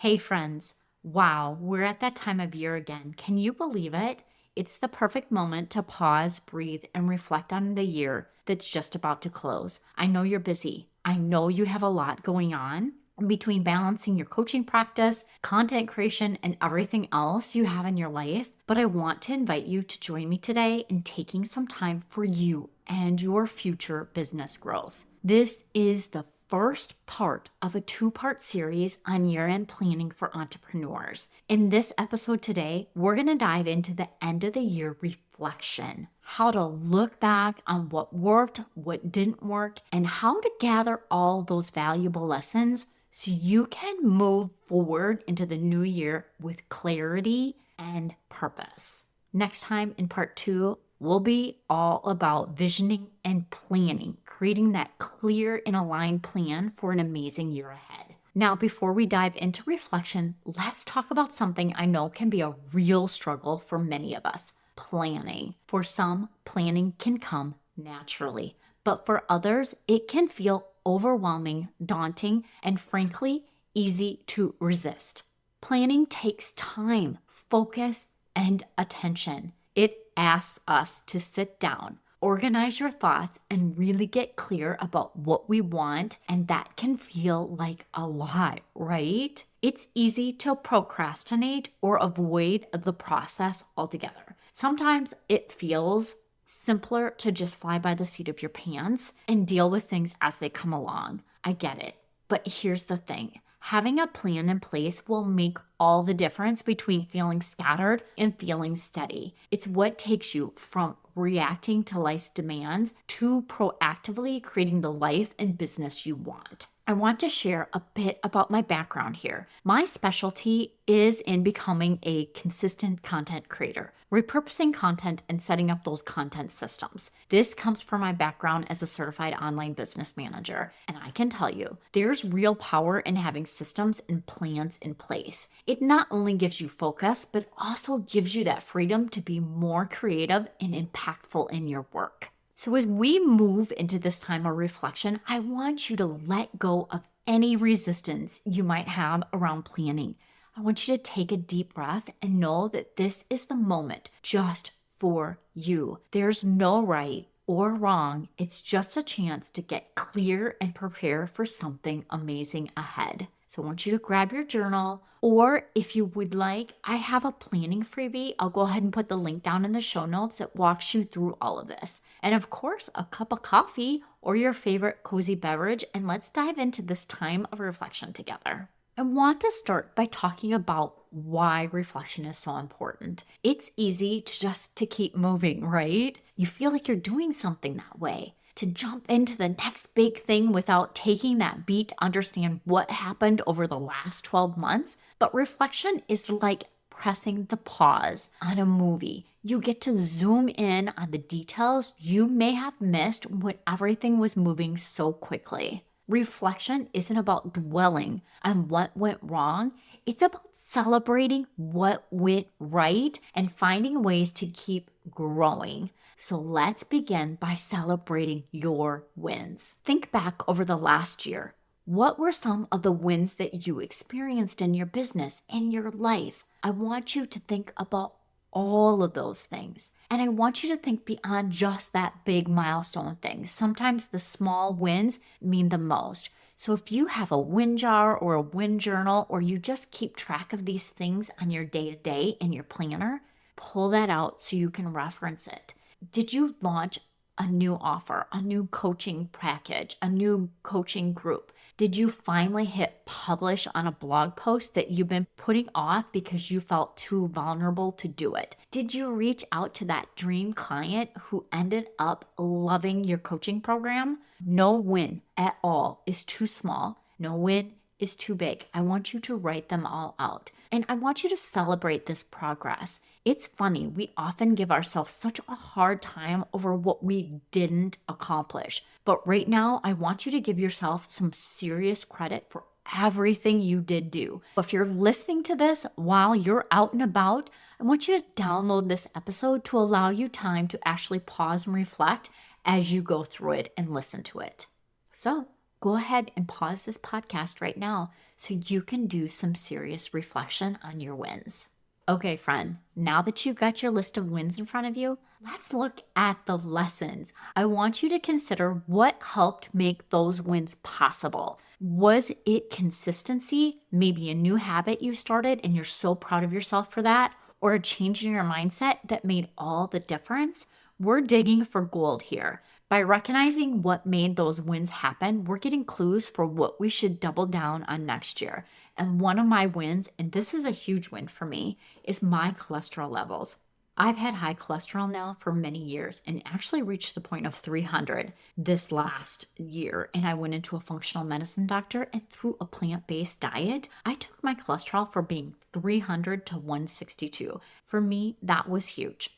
Hey friends, wow, we're at that time of year again. Can you believe it? It's the perfect moment to pause, breathe, and reflect on the year that's just about to close. I know you're busy. I know you have a lot going on between balancing your coaching practice, content creation, and everything else you have in your life. But I want to invite you to join me today in taking some time for you and your future business growth. This is the first part of a two-part series on year-end planning for entrepreneurs. In this episode today, we're going to dive into the end of the year reflection, how to look back on what worked, what didn't work, and how to gather all those valuable lessons so you can move forward into the new year with clarity and purpose. Next time in part 2, we'll be all about visioning and planning, creating that clear and aligned plan for an amazing year ahead. Now, before we dive into reflection, let's talk about something I know can be a real struggle for many of us: planning. For some, planning can come naturally, but for others, it can feel overwhelming, daunting, and frankly, easy to resist. Planning takes time, focus, and attention. It asks us to sit down, organize your thoughts, and really get clear about what we want, and that can feel like a lot, right? It's easy to procrastinate or avoid the process altogether. Sometimes it feels simpler to just fly by the seat of your pants and deal with things as they come along. I get it. But here's the thing. Having a plan in place will make all the difference between feeling scattered and feeling steady. It's what takes you from reacting to life's demands to proactively creating the life and business you want. I want to share a bit about my background here. My specialty is in becoming a consistent content creator, repurposing content and setting up those content systems. This comes from my background as a certified online business manager, and I can tell you, there's real power in having systems and plans in place. It not only gives you focus, but also gives you that freedom to be more creative and impactful in your work. So as we move into this time of reflection, I want you to let go of any resistance you might have around planning. I want you to take a deep breath and know that this is the moment just for you. There's no right or wrong. It's just a chance to get clear and prepare for something amazing ahead. So I want you to grab your journal, or if you would like, I have a planning freebie. I'll go ahead and put the link down in the show notes that walks you through all of this. And of course, a cup of coffee or your favorite cozy beverage, and let's dive into this time of reflection together. I want to start by talking about why reflection is so important. It's easy to keep moving, right? You feel like you're doing something that way, to jump into the next big thing without taking that beat to understand what happened over the last 12 months. But reflection is like pressing the pause on a movie. You get to zoom in on the details you may have missed when everything was moving so quickly. Reflection isn't about dwelling on what went wrong. It's about celebrating what went right and finding ways to keep growing. So let's begin by celebrating your wins. Think back over the last year. What were some of the wins that you experienced in your business, in your life? I want you to think about all of those things. And I want you to think beyond just that big milestone thing. Sometimes the small wins mean the most. So if you have a win jar or a win journal, or you just keep track of these things on your day-to-day in your planner, pull that out so you can reference it. Did you launch a new offer, a new coaching package, a new coaching group? Did you finally hit publish on a blog post that you've been putting off because you felt too vulnerable to do it? Did you reach out to that dream client who ended up loving your coaching program? No win at all is too small. No win is too big. I want you to write them all out. And I want you to celebrate this progress. It's funny, we often give ourselves such a hard time over what we didn't accomplish. But right now, I want you to give yourself some serious credit for everything you did do. If you're listening to this while you're out and about, I want you to download this episode to allow you time to actually pause and reflect as you go through it and listen to it. So go ahead and pause this podcast right now so you can do some serious reflection on your wins. Okay, friend, now that you've got your list of wins in front of you, let's look at the lessons. I want you to consider what helped make those wins possible. Was it consistency? Maybe a new habit you started and you're so proud of yourself for that? Or a change in your mindset that made all the difference? We're digging for gold here. By recognizing what made those wins happen, we're getting clues for what we should double down on next year. And one of my wins, and this is a huge win for me, is my cholesterol levels. I've had high cholesterol now for many years and actually reached the point of 300 this last year. And I went into a functional medicine doctor, and through a plant-based diet, I took my cholesterol from being 300 to 162. For me, that was huge.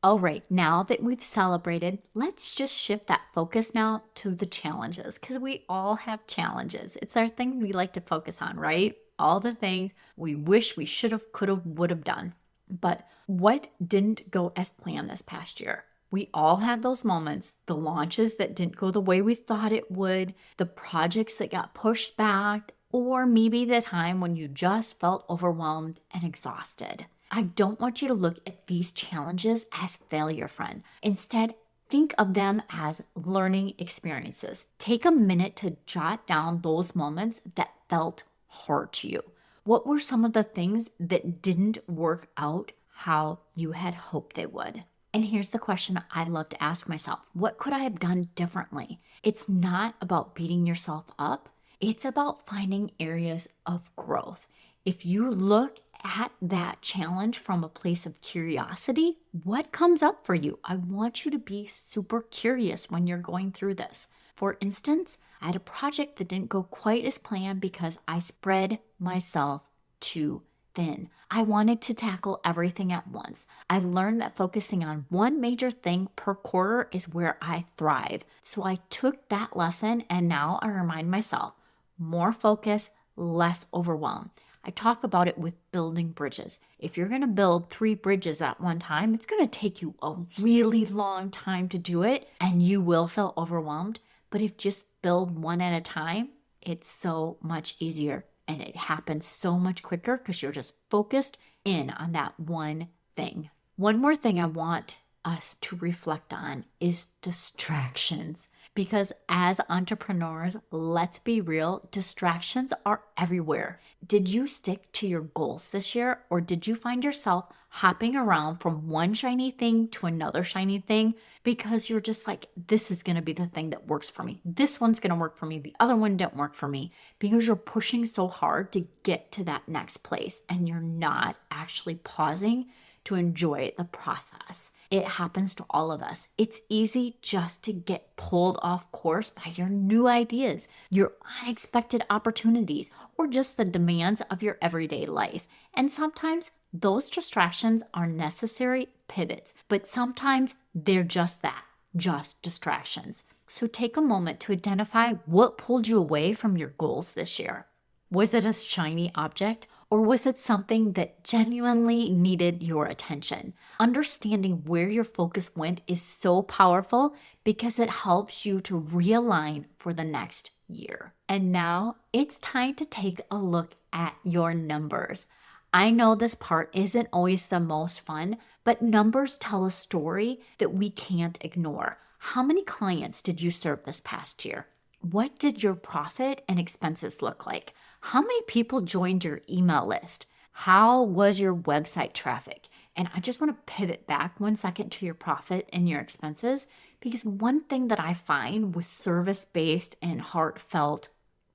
All right, now that we've celebrated, let's just shift that focus now to the challenges, because we all have challenges. It's our thing we like to focus on, right? All the things we wish we should have, could have, would have done. But what didn't go as planned this past year? We all had those moments, the launches that didn't go the way we thought it would, the projects that got pushed back, or maybe the time when you just felt overwhelmed and exhausted. I don't want you to look at these challenges as failure, friend. Instead, think of them as learning experiences. Take a minute to jot down those moments that felt hard to you. What were some of the things that didn't work out how you had hoped they would? And here's the question I love to ask myself. What could I have done differently? It's not about beating yourself up. It's about finding areas of growth. If you look at that challenge from a place of curiosity, what comes up for you? I want you to be super curious when you're going through this. For instance, I had a project that didn't go quite as planned because I spread myself too thin. I wanted to tackle everything at once. I learned that focusing on one major thing per quarter is where I thrive. So I took that lesson, and now I remind myself, more focus, less overwhelm. I talk about it with building bridges. If you're going to build 3 bridges at one time, it's going to take you a really long time to do it, and you will feel overwhelmed. But if you just build one at a time, it's so much easier, and it happens so much quicker because you're just focused in on that one thing. One more thing I want us to reflect on is distractions. Because as entrepreneurs, let's be real, distractions are everywhere. Did you stick to your goals this year, or did you find yourself hopping around from one shiny thing to another shiny thing because you're just like, this is going to be the thing that works for me. This one's going to work for me. The other one didn't work for me, because you're pushing so hard to get to that next place and you're not actually pausing to enjoy the process. It happens to all of us. It's easy just to get pulled off course by your new ideas, your unexpected opportunities, or just the demands of your everyday life. And sometimes those distractions are necessary pivots, but sometimes they're just that, just distractions. So take a moment to identify what pulled you away from your goals this year. Was it a shiny object? Or was it something that genuinely needed your attention? Understanding where your focus went is so powerful because it helps you to realign for the next year. And now it's time to take a look at your numbers. I know this part isn't always the most fun, but numbers tell a story that we can't ignore. How many clients did you serve this past year? What did your profit and expenses look like? How many people joined your email list? How was your website traffic? And I just want to pivot back 1 second to your profit and your expenses, because one thing that I find with service-based and heartfelt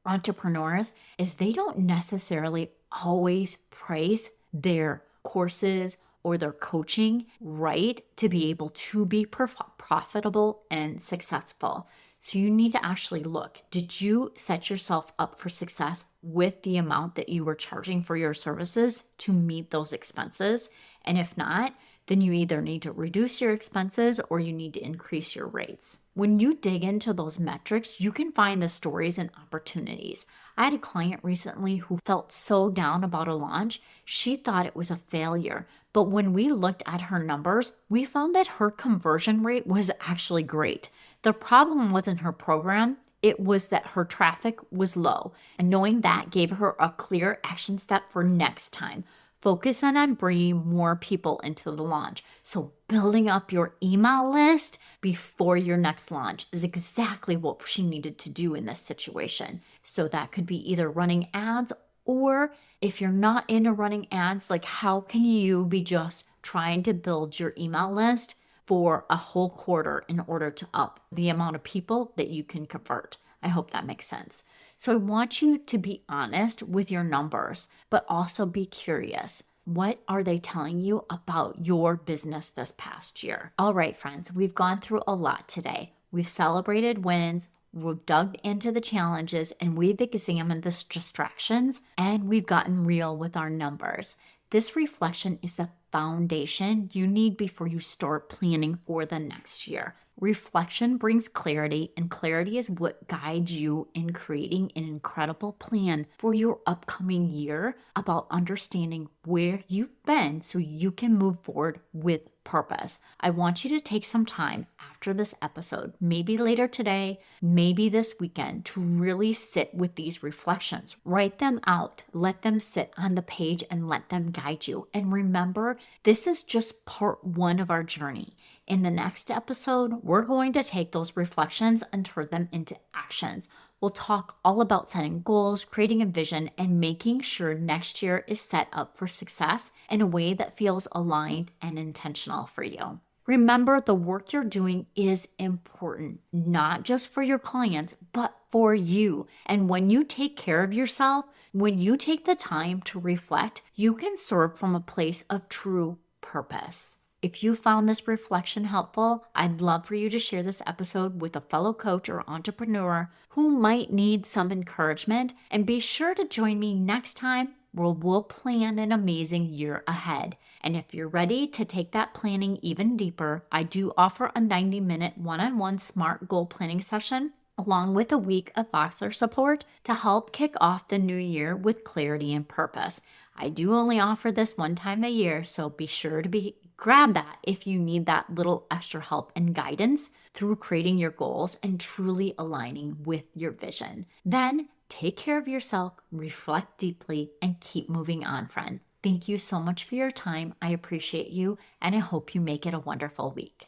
entrepreneurs is they don't necessarily always price their courses or their coaching right to be able to be profitable and successful. So you need to actually look, did you set yourself up for success with the amount that you were charging for your services to meet those expenses? And if not, then you either need to reduce your expenses or you need to increase your rates. When you dig into those metrics, you can find the stories and opportunities. I had a client recently who felt so down about a launch. She thought it was a failure. But when we looked at her numbers, we found that her conversion rate was actually great. The problem wasn't her program, It was that her traffic was low, and knowing that gave her a clear action step for next time. Focus on bringing more people into the launch. So building up your email list before your next launch is exactly what she needed to do in this situation. So that could be either running ads, or if you're not into running ads, like how can you be just trying to build your email list for a whole quarter in order to up the amount of people that you can convert? I hope that makes sense. So I want you to be honest with your numbers, but also be curious. What are they telling you about your business this past year? All right, friends, we've gone through a lot today. We've celebrated wins, we've dug into the challenges, and we've examined the distractions, and we've gotten real with our numbers. This reflection is the foundation you need before you start planning for the next year. Reflection brings clarity, and clarity is what guides you in creating an incredible plan for your upcoming year about understanding where you've been so you can move forward with purpose. I want you to take some time after this episode, maybe later today, maybe this weekend, to really sit with these reflections. Write them out, let them sit on the page, and let them guide you. And remember, this is just part one of our journey. In the next episode, we're going to take those reflections and turn them into actions. We'll talk all about setting goals, creating a vision, and making sure next year is set up for success in a way that feels aligned and intentional for you. Remember, the work you're doing is important, not just for your clients, but for you. And when you take care of yourself, when you take the time to reflect, you can serve from a place of true purpose. If you found this reflection helpful, I'd love for you to share this episode with a fellow coach or entrepreneur who might need some encouragement, and be sure to join me next time where we'll plan an amazing year ahead. And if you're ready to take that planning even deeper, I do offer a 90-minute one-on-one SMART goal planning session along with a week of Voxer support to help kick off the new year with clarity and purpose. I do only offer this one time a year, so be sure to grab that if you need that little extra help and guidance through creating your goals and truly aligning with your vision. Then take care of yourself, reflect deeply, and keep moving on, friend. Thank you so much for your time. I appreciate you, and I hope you make it a wonderful week.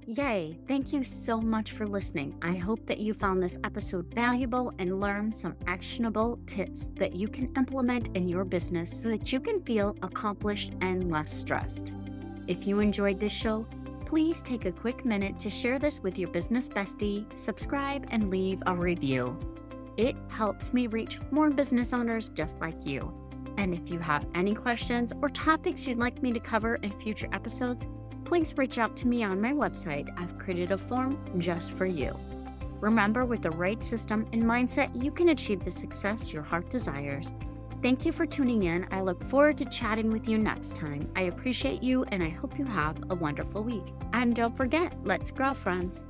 Yay! Thank you so much for listening. I hope that you found this episode valuable and learned some actionable tips that you can implement in your business so that you can feel accomplished and less stressed. If you enjoyed this show, please take a quick minute to share this with your business bestie, subscribe, and leave a review. It helps me reach more business owners just like you. And if you have any questions or topics you'd like me to cover in future episodes, please reach out to me on my website. I've created a form just for you. Remember, with the right system and mindset, you can achieve the success your heart desires. Thank you for tuning in. I look forward to chatting with you next time. I appreciate you, and I hope you have a wonderful week. And don't forget, let's grow, friends.